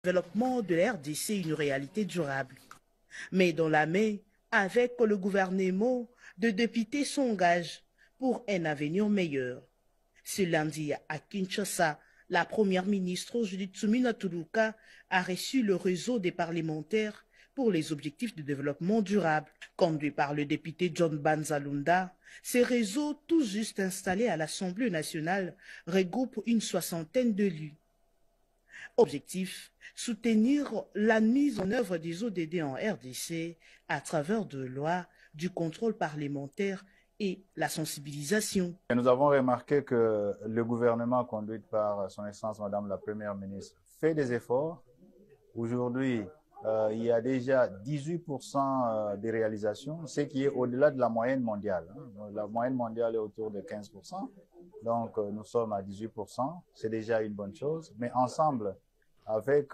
développement de la RDC une réalité durable. Mais dans la main, avec le gouvernement, de députés s'engagent pour un avenir meilleur. Ce lundi, à Kinshasa, la première ministre Judith Suminwa Tuluka a reçu le réseau des parlementaires pour les objectifs de développement durable. Conduit par le député John Banzalunda, ces réseaux, tout juste installés à l'Assemblée nationale, regroupent une soixantaine d'élus. Objectif, soutenir la mise en œuvre des ODD en RDC à travers de lois, du contrôle parlementaire et la sensibilisation. Nous avons remarqué que le gouvernement conduit par son Excellence Madame la Première ministre fait des efforts. Aujourd'hui, il y a déjà 18% de réalisations, ce qui est au-delà de la moyenne mondiale. La moyenne mondiale est autour de 15%, donc nous sommes à 18%, c'est déjà une bonne chose. Mais ensemble, avec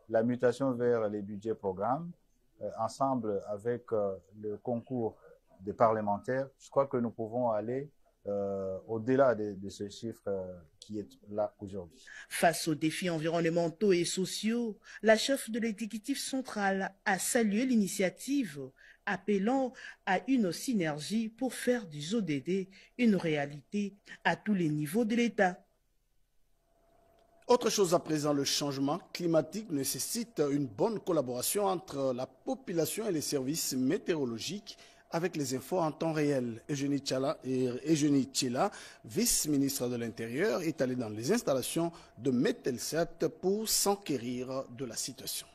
la mutation vers les budgets programmes, ensemble avec le concours des parlementaires, je crois que nous pouvons aller au-delà de ce chiffre qui est là aujourd'hui. Face aux défis environnementaux et sociaux, la chef de l'exécutif central a salué l'initiative, appelant à une synergie pour faire du ODD une réalité à tous les niveaux de l'État. Autre chose à présent, le changement climatique nécessite une bonne collaboration entre la population et les services météorologiques avec les infos en temps réel. Eugénie Tchela, vice-ministre de l'Intérieur, est allée dans les installations de Metelsat pour s'enquérir de la situation.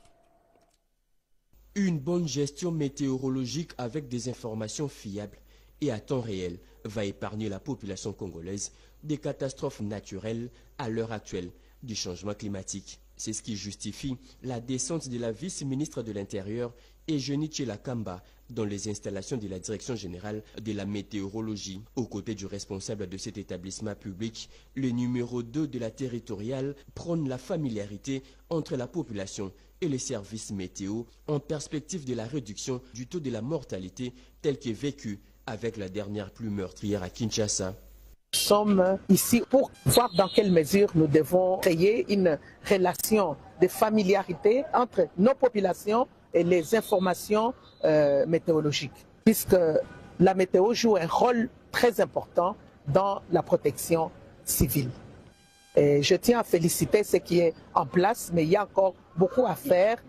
Une bonne gestion météorologique avec des informations fiables et à temps réel va épargner la population congolaise des catastrophes naturelles à l'heure actuelle du changement climatique. C'est ce qui justifie la descente de la vice-ministre de l'Intérieur, Eugénie Tchela Kamba, dans les installations de la Direction générale de la météorologie. Aux côtés du responsable de cet établissement public, le numéro 2 de la territoriale prône la familiarité entre la population et les services météo en perspective de la réduction du taux de la mortalité tel qu'est vécu avec la dernière pluie meurtrière à Kinshasa. Nous sommes ici pour voir dans quelle mesure nous devons créer une relation de familiarité entre nos populations et les informations météorologiques, puisque la météo joue un rôle très important dans la protection civile. Et je tiens à féliciter ce qui est en place, mais il y a encore beaucoup à faire.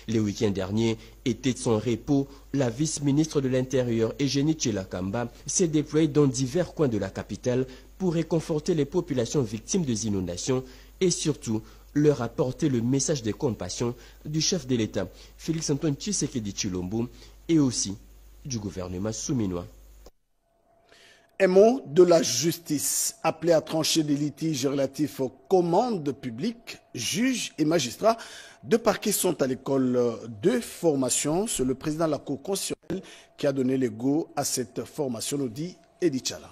Le week-end dernier était de son repos, la vice-ministre de l'Intérieur, Eugénie Tchela Kamba, s'est déployée dans divers coins de la capitale pour réconforter les populations victimes des inondations et surtout leur apporter le message de compassion du chef de l'État, Félix-Antoine Tshisekedi Tshilombo, et aussi du gouvernement souminois. Un mot de la justice, appelé à trancher des litiges relatifs aux commandes publiques, juges et magistrats de parquet sont à l'école de formation. C'est le président de la Cour constitutionnelle qui a donné le go à cette formation, nous dit Edi Tchala.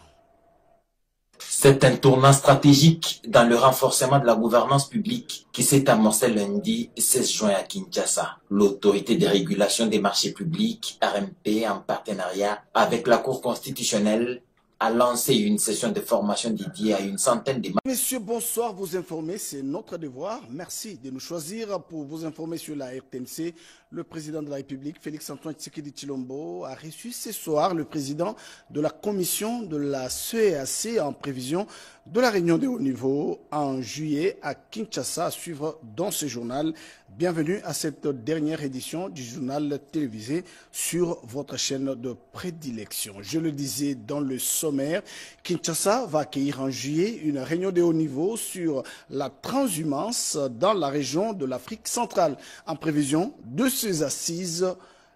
C'est un tournant stratégique dans le renforcement de la gouvernance publique qui s'est amorcé lundi 16 juin à Kinshasa. L'autorité de régulation des marchés publics, RMP, en partenariat avec la Cour constitutionnelle, a lancé une session de formation dédiée à une centaine de... Messieurs, bonsoir, vous informer, c'est notre devoir. Merci de nous choisir pour vous informer sur la RTNC. Le président de la République, Félix-Antoine Tshisekedi Tshilombo, a reçu ce soir le président de la commission de la CEAC en prévision de la réunion de haut niveau en juillet à Kinshasa à suivre dans ce journal. Bienvenue à cette dernière édition du journal télévisé sur votre chaîne de prédilection. Je le disais dans le sommaire, Kinshasa va accueillir en juillet une réunion de haut niveau sur la transhumance dans la région de l'Afrique centrale. En prévision de ces assises,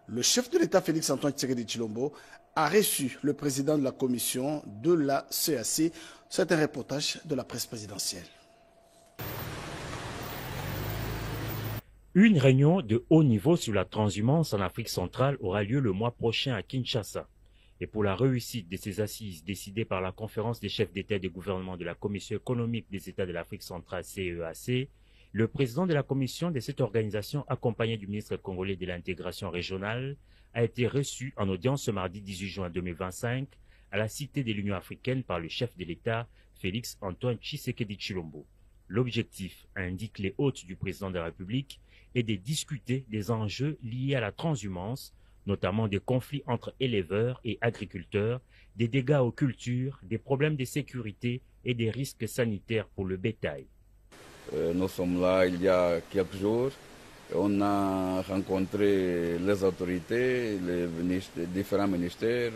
le chef de l'État Félix-Antoine Tshisekedi Tshilombo a reçu le président de la commission de la CEAC. C'est un reportage de la presse présidentielle. Une réunion de haut niveau sur la transhumance en Afrique centrale aura lieu le mois prochain à Kinshasa. Et pour la réussite de ces assises décidées par la conférence des chefs d'État et de gouvernement de la Commission économique des États de l'Afrique centrale CEAC, le président de la commission de cette organisation, accompagné du ministre congolais de l'intégration régionale, a été reçu en audience ce mardi 18 juin 2025 à la Cité de l'Union africaine par le chef de l'État, Félix-Antoine Tshisekedi Tshilombo. L'objectif, indiquent les hôtes du président de la République, est de discuter des enjeux liés à la transhumance, notamment des conflits entre éleveurs et agriculteurs, des dégâts aux cultures, des problèmes de sécurité et des risques sanitaires pour le bétail. Nous sommes là il y a quelques jours. On a rencontré les autorités, les différents ministères,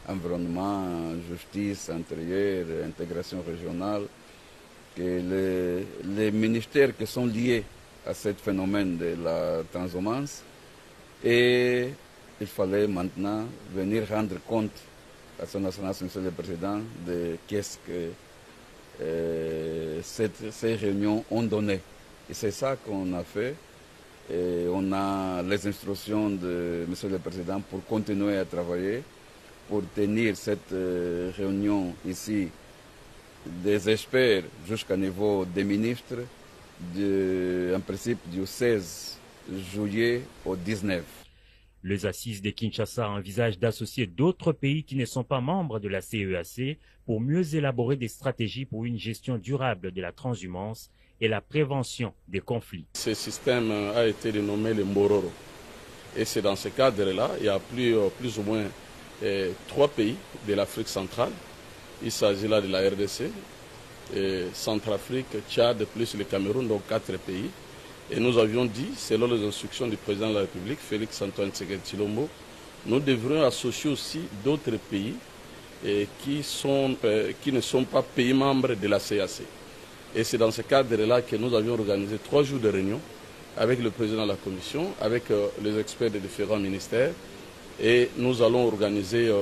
environnement, justice, intérieur, intégration régionale, les ministères qui sont liés à ce phénomène de la transhumance. Et il fallait maintenant venir rendre compte à son Excellence, Monsieur le Président, de qu'est-ce que ces réunions ont donné. Et c'est ça qu'on a fait. Et on a les instructions de Monsieur le Président pour continuer à travailler, pour tenir cette réunion ici des experts jusqu'au niveau des ministres, en principe du 16 juillet au 19. Les assises de Kinshasa envisagent d'associer d'autres pays qui ne sont pas membres de la CEAC pour mieux élaborer des stratégies pour une gestion durable de la transhumance et la prévention des conflits. Ce système a été dénommé le Mbororo. Et c'est dans ce cadre-là, il y a plus ou moins 3 pays de l'Afrique centrale. Il s'agit là de la RDC, Centrafrique, Tchad, plus le Cameroun, donc 4 pays. Et nous avions dit, selon les instructions du président de la République, Félix Antoine Tshisekedi Tshilombo, nous devrions associer aussi d'autres pays qui ne sont pas pays membres de la CEAC. Et c'est dans ce cadre-là que nous avions organisé 3 jours de réunion avec le président de la Commission, avec les experts des différents ministères. Et nous allons organiser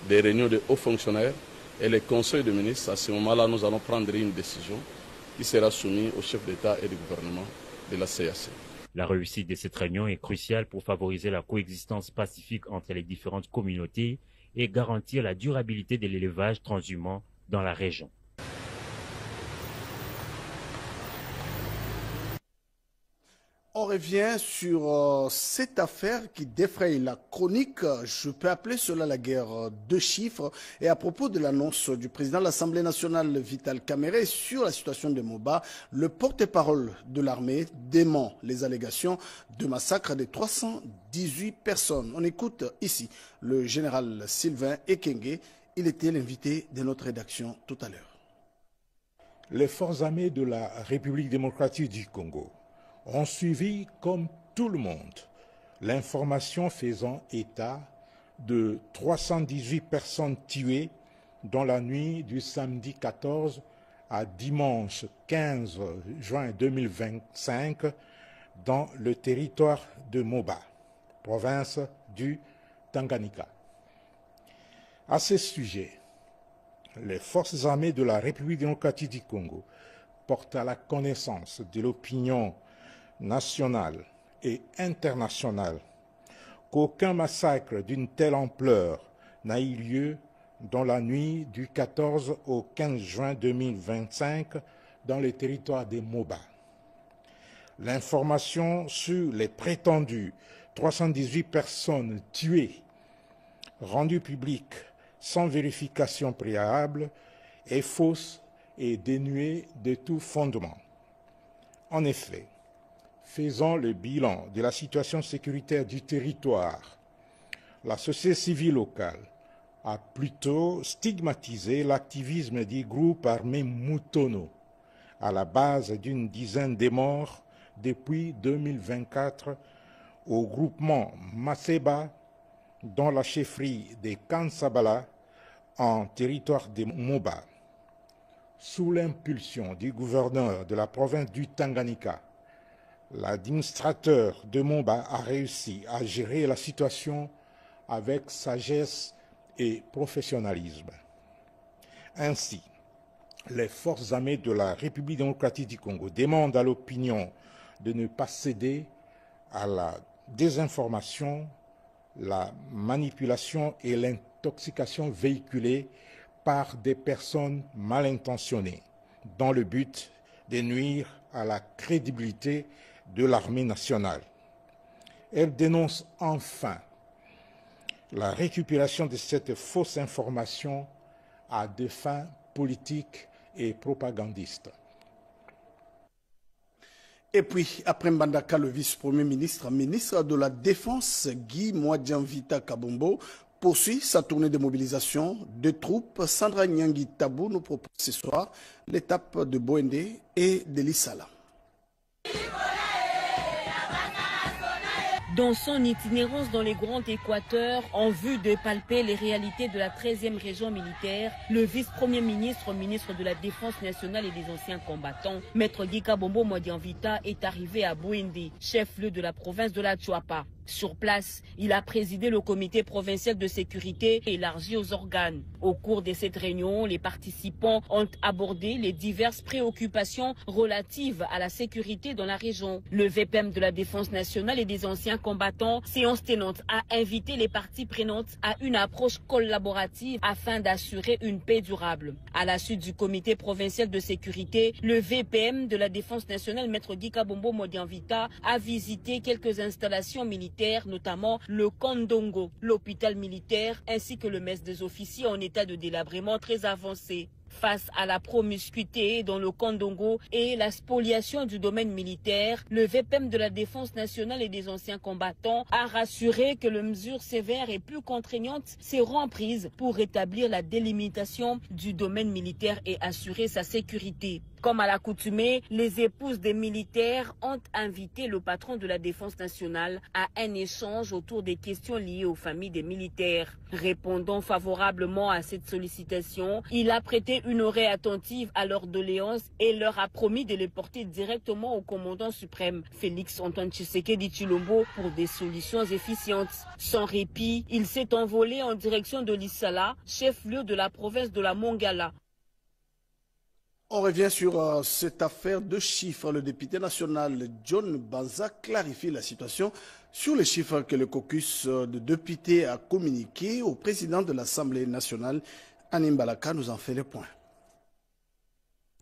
des réunions de hauts fonctionnaires et les conseils de ministres. À ce moment-là, nous allons prendre une décision qui sera soumise au chef d'État et du gouvernement de la CEAC. La réussite de cette réunion est cruciale pour favoriser la coexistence pacifique entre les différentes communautés et garantir la durabilité de l'élevage transhumant dans la région. On revient sur cette affaire qui défraye la chronique. Je peux appeler cela la guerre de chiffres. Et à propos de l'annonce du président de l'Assemblée nationale, Vital Kamerhe, sur la situation de Moba, le porte-parole de l'armée dément les allégations de massacre de 318 personnes. On écoute ici le général Sylvain Ekenge. Il était l'invité de notre rédaction tout à l'heure. Les forces armées de la République démocratique du Congo ont suivi, comme tout le monde, l'information faisant état de 318 personnes tuées dans la nuit du samedi 14 à dimanche 15 juin 2025 dans le territoire de Moba, province du Tanganyika. À ce sujet, les forces armées de la République démocratique du Congo portent à la connaissance de l'opinion nationale et internationale qu'aucun massacre d'une telle ampleur n'a eu lieu dans la nuit du 14 au 15 juin 2025 dans le territoire des Moba. L'information sur les prétendues 318 personnes tuées, rendue publique sans vérification préalable, est fausse et dénuée de tout fondement. En effet, faisant le bilan de la situation sécuritaire du territoire, la société civile locale a plutôt stigmatisé l'activisme du groupe armé Mutono, à la base d'une dizaine de morts depuis 2024 au groupement Maseba dans la chefferie de Kansabala en territoire de Moba. Sous l'impulsion du gouverneur de la province du Tanganyika, l'administrateur de Moba a réussi à gérer la situation avec sagesse et professionnalisme. Ainsi, les forces armées de la République démocratique du Congo demandent à l'opinion de ne pas céder à la désinformation, la manipulation et l'intoxication véhiculées par des personnes mal intentionnées dans le but de nuire à la crédibilité de l'armée nationale. Elle dénonce enfin la récupération de cette fausse information à des fins politiques et propagandistes. Et puis, après Mbandaka, le vice-premier ministre, ministre de la Défense, Guy Mwadjanvita Kabombo, poursuit sa tournée de mobilisation de troupes. Sandra Nyangi Tabou nous propose ce soir l'étape de Boende et de Lissala. Dans son itinérance dans les Grands Équateurs, en vue de palper les réalités de la 13e région militaire, le vice-premier ministre, ministre de la Défense nationale et des anciens combattants, Maître Guy Kabombo Mwadjanvita, est arrivé à Bouende, chef-lieu de la province de la Tchouapa. Sur place, il a présidé le comité provincial de sécurité élargi aux organes. Au cours de cette réunion, les participants ont abordé les diverses préoccupations relatives à la sécurité dans la région. Le VPM de la Défense nationale et des anciens combattants, séance tenante, a invité les parties prenantes à une approche collaborative afin d'assurer une paix durable. À la suite du comité provincial de sécurité, le VPM de la Défense nationale, Maître Guy Kabombo Mwadjanvita, a visité quelques installations militaires, notamment le Kondongo, l'hôpital militaire, ainsi que le mess des officiers en état de délabrement très avancé. Face à la promiscuité dans le Kondongo et la spoliation du domaine militaire, le VPM de la Défense nationale et des anciens combattants a rassuré que les mesures sévères et plus contraignantes seront prises pour rétablir la délimitation du domaine militaire et assurer sa sécurité. Comme à l'accoutumée, les épouses des militaires ont invité le patron de la Défense nationale à un échange autour des questions liées aux familles des militaires. Répondant favorablement à cette sollicitation, il a prêté une oreille attentive à leurs doléances et leur a promis de les porter directement au commandant suprême, Félix Antoine Tshisekedi Tshilombo, pour des solutions efficientes. Sans répit, il s'est envolé en direction de Lissala, chef-lieu de la province de la Mongala. On revient sur cette affaire de chiffres. Le député national John Banza clarifie la situation sur les chiffres que le caucus de députés a communiqué au président de l'Assemblée nationale. Anim Balaka nous en fait le point.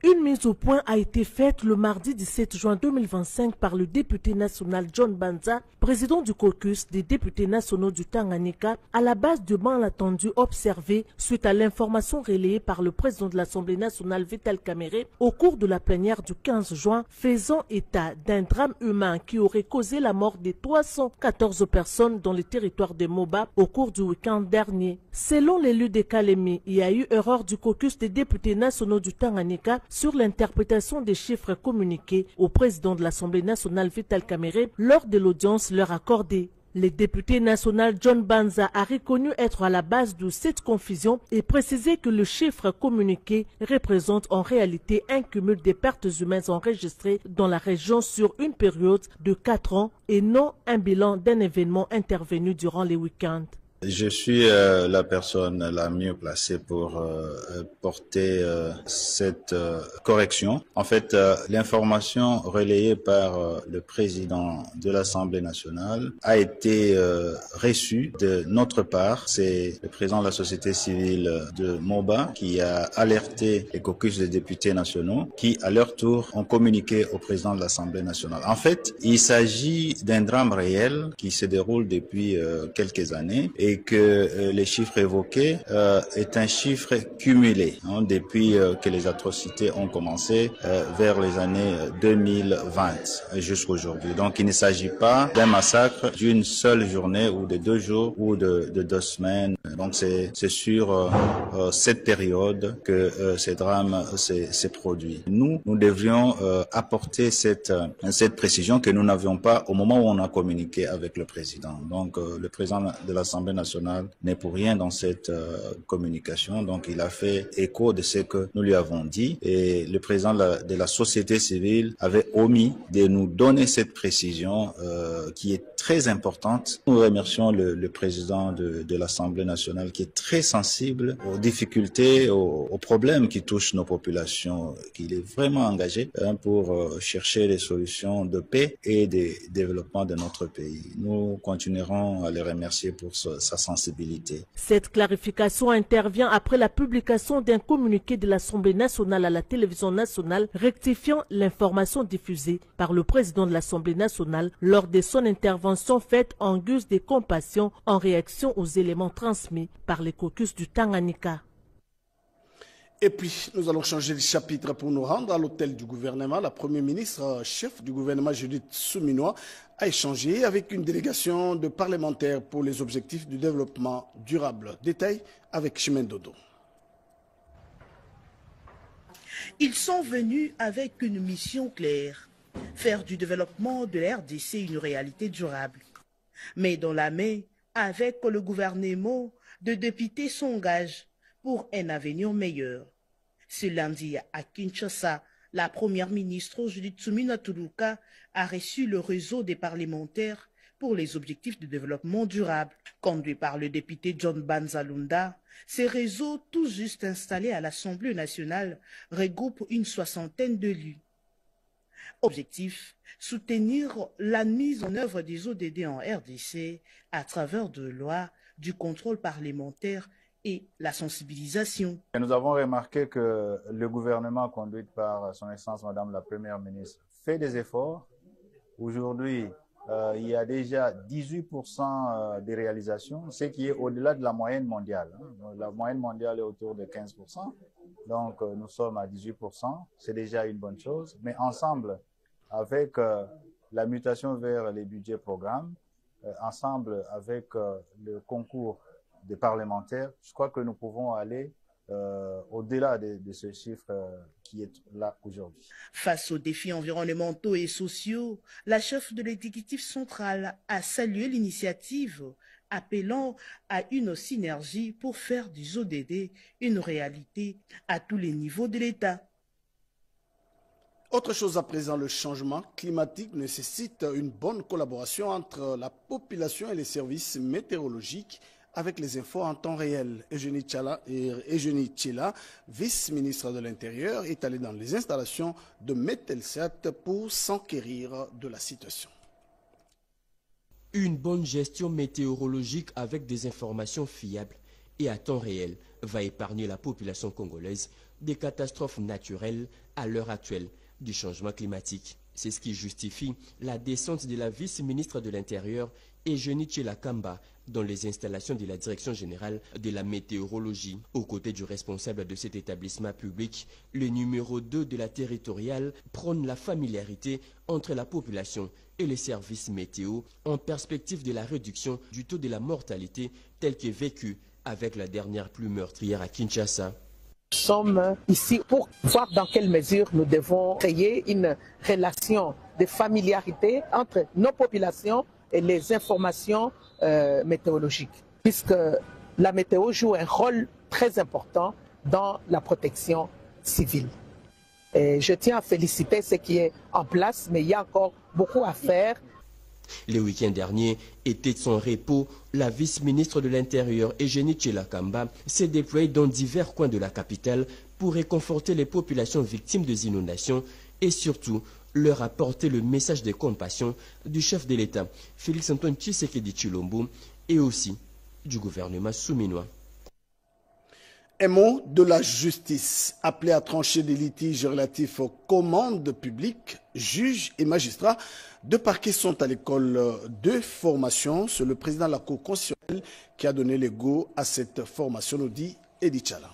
Une mise au point a été faite le mardi 17 juin 2025 par le député national John Banza, président du caucus des députés nationaux du Tanganyika, à la base de malentendus observés suite à l'information relayée par le président de l'Assemblée nationale Vital Kamerhe au cours de la plénière du 15 juin, faisant état d'un drame humain qui aurait causé la mort de 314 personnes dans le territoire de Moba au cours du week-end dernier. Selon l'élu de Kalemi, il y a eu erreur du caucus des députés nationaux du Tanganyika sur l'interprétation des chiffres communiqués au président de l'Assemblée nationale Vital Kamerhe lors de l'audience leur accordée. Le député national John Banza a reconnu être à la base de cette confusion et précisé que le chiffre communiqué représente en réalité un cumul des pertes humaines enregistrées dans la région sur une période de 4 ans et non un bilan d'un événement intervenu durant les week-ends. Je suis la personne la mieux placée pour porter cette correction. En fait, l'information relayée par le président de l'Assemblée nationale a été reçue de notre part. C'est le président de la société civile de Moba qui a alerté les caucus des députés nationaux qui, à leur tour, ont communiqué au président de l'Assemblée nationale. En fait, il s'agit d'un drame réel qui se déroule depuis quelques années et que les chiffres évoqués est un chiffre cumulé depuis que les atrocités ont commencé vers les années 2020 jusqu'à aujourd'hui. Donc il ne s'agit pas d'un massacre d'une seule journée ou de 2 jours ou de 2 semaines. Donc c'est sur cette période que ces drames s'est produit. Nous devrions apporter cette précision que nous n'avions pas au moment où on a communiqué avec le président. Donc le président de l'Assemblée nationale n'est pour rien dans cette communication. Donc il a fait écho de ce que nous lui avons dit et le président de la société civile avait omis de nous donner cette précision qui est très importante. Nous remercions le président de l'Assemblée nationale qui est très sensible aux difficultés, aux problèmes qui touchent nos populations, qu'il est vraiment engagé pour chercher des solutions de paix et de développement de notre pays. Nous continuerons à le remercier pour sa sensibilité. Cette clarification intervient après la publication d'un communiqué de l'Assemblée nationale à la télévision nationale rectifiant l'information diffusée par le président de l'Assemblée nationale lors de son intervention faite en guise de compassion en réaction aux éléments transmis par les caucus du Tanganyika. Et puis, nous allons changer de chapitre pour nous rendre à l'hôtel du gouvernement. La Première ministre, chef du gouvernement Judith Suminwa, a échangé avec une délégation de parlementaires pour les objectifs du développement durable. Détail avec Chimène Dodo. Ils sont venus avec une mission claire, faire du développement de la RDC une réalité durable. Mais dans la main, avec le gouvernement, de députés s'engagent pour un avenir meilleur. Ce lundi, à Kinshasa, la première ministre Judith Suminwa Tuluka a reçu le réseau des parlementaires pour les objectifs de développement durable. Conduit par le député John Banzalunda, ces réseaux, tout juste installés à l'Assemblée nationale, regroupent une soixantaine d'élus. Objectif, soutenir la mise en œuvre des ODD en RDC à travers de lois, du contrôle parlementaire et la sensibilisation. Et nous avons remarqué que le gouvernement conduit par son Excellence Madame la Première ministre fait des efforts. Aujourd'hui, il y a déjà 18% des réalisations, ce qui est au-delà de la moyenne mondiale. La moyenne mondiale est autour de 15%, donc nous sommes à 18%, c'est déjà une bonne chose. Mais ensemble, avec la mutation vers les budgets programmes, ensemble avec le concours des parlementaires, je crois que nous pouvons aller au-delà de ce chiffre qui est là aujourd'hui. Face aux défis environnementaux et sociaux, la chef de l'exécutif central a salué l'initiative, appelant à une synergie pour faire du ODD une réalité à tous les niveaux de l'État. Autre chose à présent, le changement climatique nécessite une bonne collaboration entre la population et les services météorologiques avec les infos en temps réel. Eugénie Tchela, vice-ministre de l'Intérieur, est allée dans les installations de Metelsat pour s'enquérir de la situation. Une bonne gestion météorologique avec des informations fiables et à temps réel va épargner la population congolaise des catastrophes naturelles à l'heure actuelle du changement climatique. C'est ce qui justifie la descente de la vice-ministre de l'Intérieur, Eugénie Tchela Kamba, dans les installations de la Direction générale de la météorologie. Aux côtés du responsable de cet établissement public, le numéro 2 de la territoriale prône la familiarité entre la population et les services météo en perspective de la réduction du taux de la mortalité tel que vécu avec la dernière pluie meurtrière à Kinshasa. Nous sommes ici pour voir dans quelle mesure nous devons créer une relation de familiarité entre nos populations et les informations météorologiques, puisque la météo joue un rôle très important dans la protection civile. Et je tiens à féliciter ce qui est en place, mais il y a encore beaucoup à faire. Le week-end dernier était de son repos, la vice-ministre de l'Intérieur, Eugénie Tchela Kamba, s'est déployée dans divers coins de la capitale pour réconforter les populations victimes des inondations et surtout leur apporter le message de compassion du chef de l'État, Félix Antoine Tshisekedi Tshilombo, et aussi du gouvernement Suminwa. Un mot de la justice, appelé à trancher des litiges relatifs aux commandes publiques, juges et magistrats. Deux parquets sont à l'école de formation. C'est le président de la Cour constitutionnelle qui a donné le go à cette formation, nous dit Edi Tchala.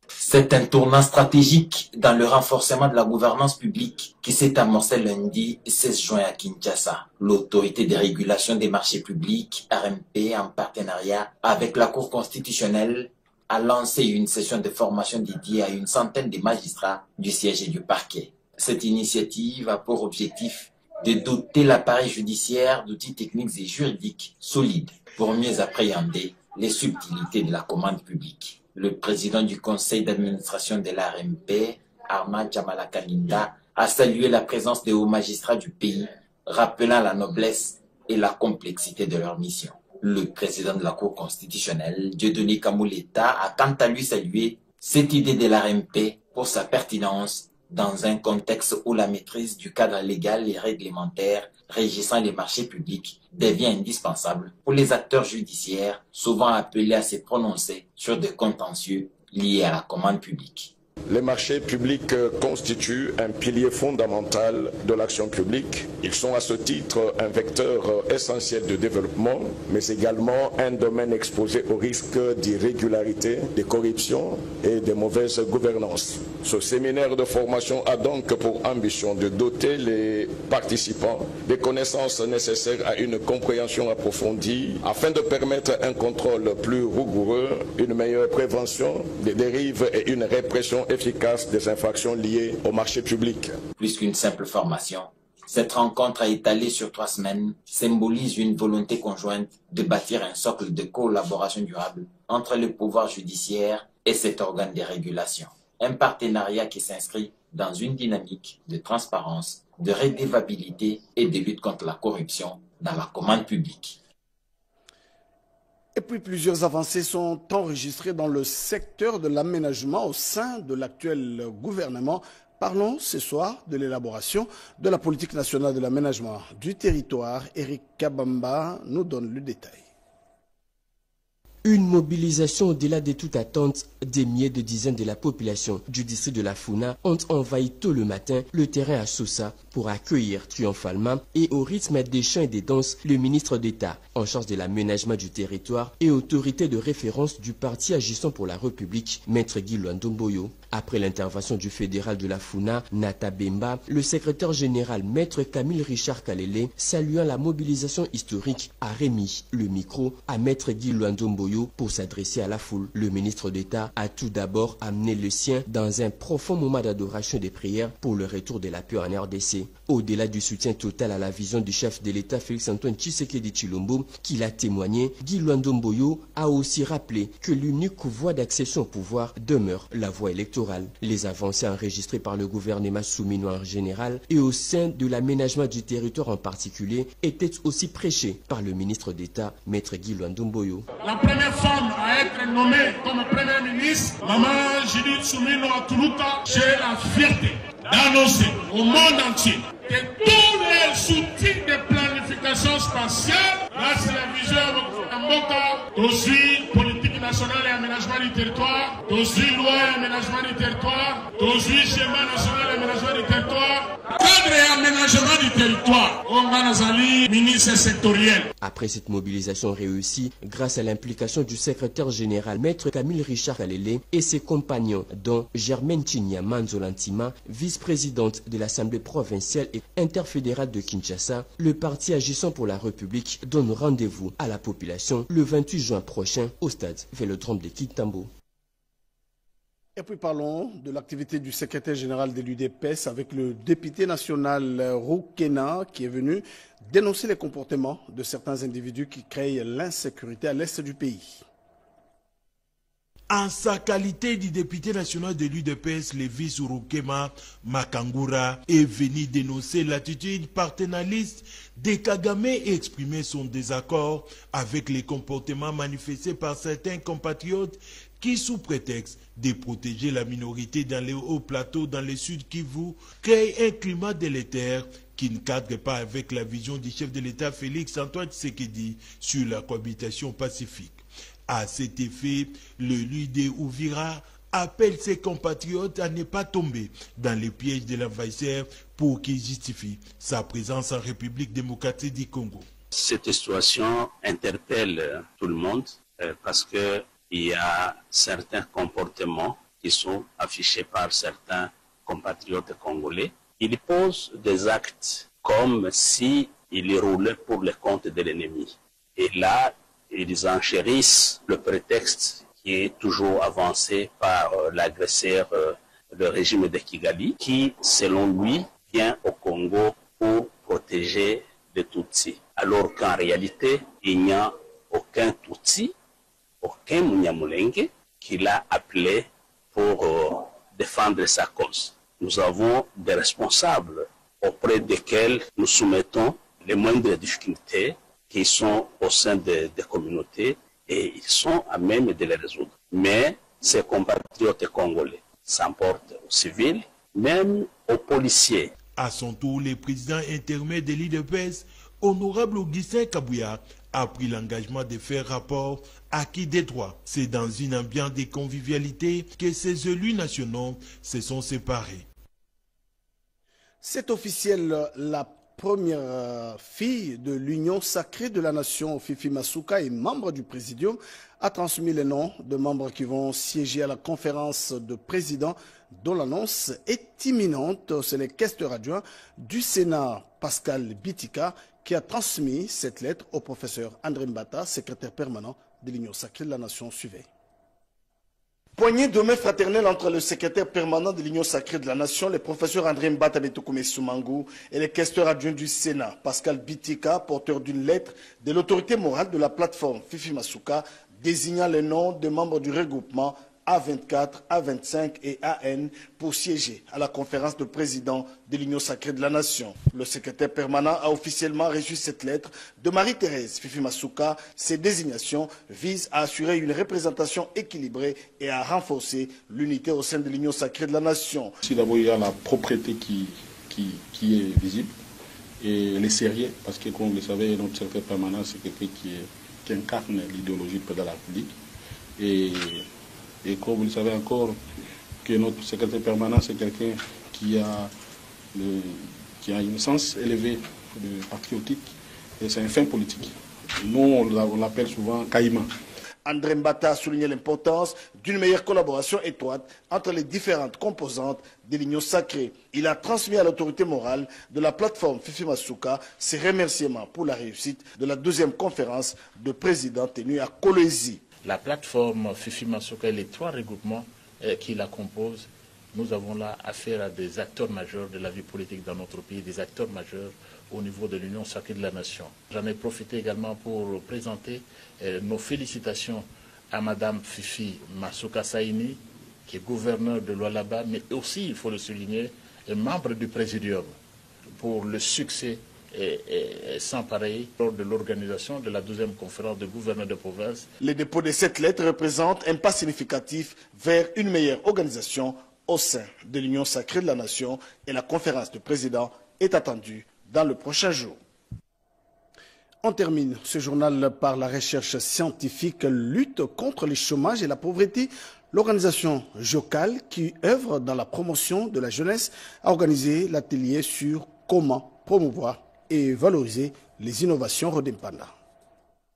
C'est un tournant stratégique dans le renforcement de la gouvernance publique qui s'est amorcé lundi 16 juin à Kinshasa. L'autorité de régulation des marchés publics, RMP, en partenariat avec la Cour constitutionnelle, a lancé une session de formation dédiée à une centaine de magistrats du siège et du parquet. Cette initiative a pour objectif de doter l'appareil judiciaire d'outils techniques et juridiques solides pour mieux appréhender les subtilités de la commande publique. Le président du conseil d'administration de l'ARMP, Armand Djamalakalinda, a salué la présence des hauts magistrats du pays, rappelant la noblesse et la complexité de leur mission. Le président de la Cour constitutionnelle, Dieudonné Kamoleta, a quant à lui salué cette idée de l'ARMP pour sa pertinence dans un contexte où la maîtrise du cadre légal et réglementaire régissant les marchés publics devient indispensable pour les acteurs judiciaires, souvent appelés à se prononcer sur des contentieux liés à la commande publique. Les marchés publics constituent un pilier fondamental de l'action publique. Ils sont à ce titre un vecteur essentiel de développement, mais également un domaine exposé au risque d'irrégularité, de corruption et de mauvaise gouvernance. Ce séminaire de formation a donc pour ambition de doter les participants des connaissances nécessaires à une compréhension approfondie afin de permettre un contrôle plus rigoureux, une meilleure prévention des dérives et une répression efficace des infractions liées au marché public. Plus qu'une simple formation, cette rencontre étalée sur 3 semaines symbolise une volonté conjointe de bâtir un socle de collaboration durable entre le pouvoir judiciaire et cet organe de régulation. Un partenariat qui s'inscrit dans une dynamique de transparence, de redevabilité et de lutte contre la corruption dans la commande publique. Et puis plusieurs avancées sont enregistrées dans le secteur de l'aménagement au sein de l'actuel gouvernement. Parlons ce soir de l'élaboration de la politique nationale de l'aménagement du territoire. Eric Kabamba nous donne le détail. Une mobilisation au-delà de toute attente, des milliers de dizaines de la population du district de la Funa ont envahi tôt le matin le terrain à Sousa pour accueillir triomphalement et au rythme des chants et des danses le ministre d'État en charge de l'aménagement du territoire et autorité de référence du parti agissant pour la République, Maître Guy Luandomboyo. Après l'intervention du fédéral de la Funa, Nata Bemba, le secrétaire général Maître Camille Richard Kalele, saluant la mobilisation historique, a remis le micro à Maître Guy Luandomboyo pour s'adresser à la foule. Le ministre d'État a tout d'abord amené le sien dans un profond moment d'adoration et de prière pour le retour de la paix en RDC. Au-delà du soutien total à la vision du chef de l'État Félix-Antoine Tshisekedi Tshilombo, qu'il a témoigné, Guy Luandomboyo a aussi rappelé que l'unique voie d'accession au pouvoir demeure la voie électorale. Les avancées enregistrées par le gouvernement souminois en général et au sein de l'aménagement du territoire en particulier étaient aussi prêchées par le ministre d'État, Maître Guy Luandomboyo. La première femme à être nommée comme Premier ministre, Maman Judith Soumino Atuluka, j'ai la fierté d'annoncer au monde entier que tous les outils de planification spatiale, grâce à la vision de Mboka, aussi politique nationale et aménagement du territoire, aussi loi et aménagement du territoire, aussi schéma national et aménagement du territoire, cadre et aménagement du territoire, Onganazali, ministre sectoriel. Après cette mobilisation réussie, grâce à l'implication du secrétaire général Maître Camille Richard Kalele et ses compagnons, dont Germaine Chinya Manzolantima, vice-présidente de l'Assemblée provinciale et interfédérale de Kinshasa, le parti agissant pour la République donne rendez-vous à la population le 28 juin prochain au stade Vélodrome de Kitambo. Et puis parlons de l'activité du secrétaire général de l'UDPS avec le député national Roukena qui est venu dénoncer les comportements de certains individus qui créent l'insécurité à l'est du pays. En sa qualité de député national de l'UDPS, Lévis Urukema Makangura est venu dénoncer l'attitude paternaliste de Kagame et exprimer son désaccord avec les comportements manifestés par certains compatriotes qui, sous prétexte de protéger la minorité dans les hauts plateaux dans le sud Kivu, créent un climat délétère qui ne cadre pas avec la vision du chef de l'État Félix-Antoine Tshisekedi sur la cohabitation pacifique. À cet effet, le leader Ouvira appelle ses compatriotes à ne pas tomber dans les pièges de l'envahisseur pour qu'il justifie sa présence en République démocratique du Congo. Cette situation interpelle tout le monde parce qu'il y a certains comportements qui sont affichés par certains compatriotes congolais. Ils posent des actes comme s'ils roulaient pour le compte de l'ennemi. Et là, ils enchérissent le prétexte qui est toujours avancé par l'agresseur, le régime de Kigali, qui, selon lui, vient au Congo pour protéger les Tutsis. Alors qu'en réalité, il n'y a aucun Tutsi, aucun Munyamulenge qui l'a appelé pour défendre sa cause. Nous avons des responsables auprès desquels nous soumettons les moindres difficultés qui sont au sein des communautés et ils sont à même de les résoudre. Mais ces compatriotes congolais s'emportent aux civils, même aux policiers. À son tour, le président intermédiaire de l'UDPS Honorable Augustin Kabouya a pris l'engagement de faire rapport acquis des droits. C'est dans une ambiance de convivialité que ces élus nationaux se sont séparés. C'est officiel, la première fille de l'Union sacrée de la nation, Fifi Masuka, et membre du Présidium, a transmis les noms de membres qui vont siéger à la conférence de présidents dont l'annonce est imminente. C'est le questeur adjoint du Sénat, Pascal Bitika, qui a transmis cette lettre au professeur André Mbata, secrétaire permanent de l'Union sacrée de la nation. Suivez. Poignée de main fraternelle entre le secrétaire permanent de l'Union sacrée de la nation, le professeur André Mbata Betoukoumé Soumangou, et le questeur adjoint du Sénat, Pascal Bitika, porteur d'une lettre de l'autorité morale de la plateforme Fifi Masuka, désignant les noms des membres du regroupement A24, A25 et AN pour siéger à la conférence de présidents de l'Union sacrée de la nation. Le secrétaire permanent a officiellement reçu cette lettre de Marie-Thérèse Fifi Masuka. Ces désignations visent à assurer une représentation équilibrée et à renforcer l'unité au sein de l'Union sacrée de la nation. Si d'abord il y a la propreté qui est visible et les sérieux, parce que comme vous le savez, notre secrétaire permanent c'est quelqu'un qui incarne l'idéologie du président de la République. Et comme vous le savez encore, que notre secrétaire permanent, c'est quelqu'un qui a une sens élevé de patriotique et c'est un fin politique. Nous, on l'appelle souvent Caïman. André Mbata a souligné l'importance d'une meilleure collaboration étroite entre les différentes composantes de l'Union sacrée. Il a transmis à l'autorité morale de la plateforme Fifi Masuka ses remerciements pour la réussite de la 12e conférence de présidents tenue à Kolwezi. La plateforme Fifi Masuka et les 3 regroupements qui la composent, nous avons là affaire à des acteurs majeurs de la vie politique dans notre pays, des acteurs majeurs au niveau de l'Union sacrée de la nation. J'en ai profité également pour présenter nos félicitations à Madame Fifi Masuka Saini, qui est gouverneure de Lualaba, mais aussi, il faut le souligner, est membre du Présidium pour le succès et sans pareil lors de l'organisation de la 12e conférence de gouverneurs de province. Le dépôt de cette lettre représente un pas significatif vers une meilleure organisation au sein de l'Union sacrée de la nation et la conférence de présidents est attendue dans le prochain jour. On termine ce journal par la recherche scientifique lutte contre le chômage et la pauvreté. L'organisation JOCAL, qui œuvre dans la promotion de la jeunesse, a organisé l'atelier sur comment promouvoir et valoriser les innovations Rodempanda.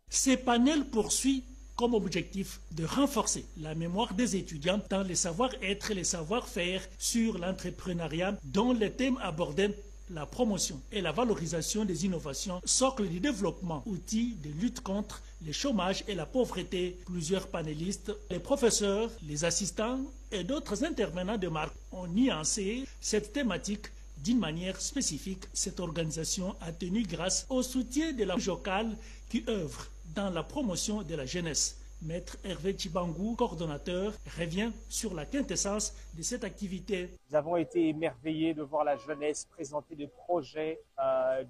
Ce panel poursuit comme objectif de renforcer la mémoire des étudiants dans les savoir-être et les savoir-faire sur l'entrepreneuriat, dont les thèmes abordés la promotion et la valorisation des innovations, socle du développement, outils de lutte contre le chômage et la pauvreté. Plusieurs panélistes, les professeurs, les assistants et d'autres intervenants de marque ont nuancé cette thématique d'une manière spécifique. Cette organisation a tenu grâce au soutien de la JOCAL qui œuvre dans la promotion de la jeunesse. Maître Hervé Tchibangou, coordonnateur, revient sur la quintessence de cette activité. Nous avons été émerveillés de voir la jeunesse présenter des projets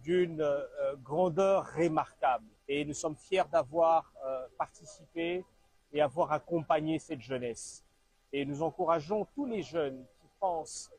d'une grandeur remarquable. Et nous sommes fiers d'avoir participé et avoir accompagné cette jeunesse. Et nous encourageons tous les jeunes qui pensent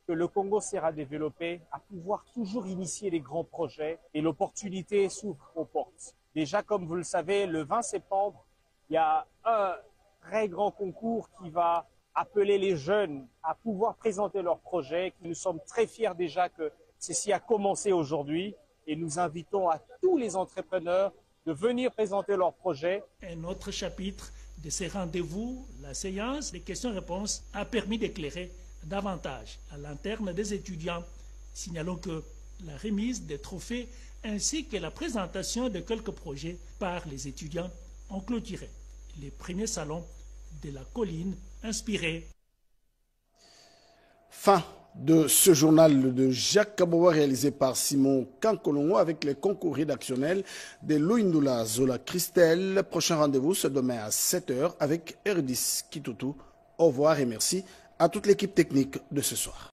que le Congo sera développé à pouvoir toujours initier des grands projets et l'opportunité s'ouvre aux portes. Déjà, comme vous le savez, le 20 septembre, il y a un très grand concours qui va appeler les jeunes à pouvoir présenter leurs projets. Nous sommes très fiers déjà que ceci a commencé aujourd'hui et nous invitons à tous les entrepreneurs de venir présenter leurs projets. Un autre chapitre de ces rendez-vous, la séance des questions-réponses, a permis d'éclairer davantage à l'interne des étudiants. Signalons que la remise des trophées ainsi que la présentation de quelques projets par les étudiants ont clôturé les premiers salons de la colline inspirée. Fin de ce journal de Jacques Kaboua réalisé par Simon Kankolongo avec les concours rédactionnels de Louindoula Zola Christelle. Prochain rendez-vous ce demain à 7 h avec Erdis Kitutu. Au revoir et merci à toute l'équipe technique de ce soir.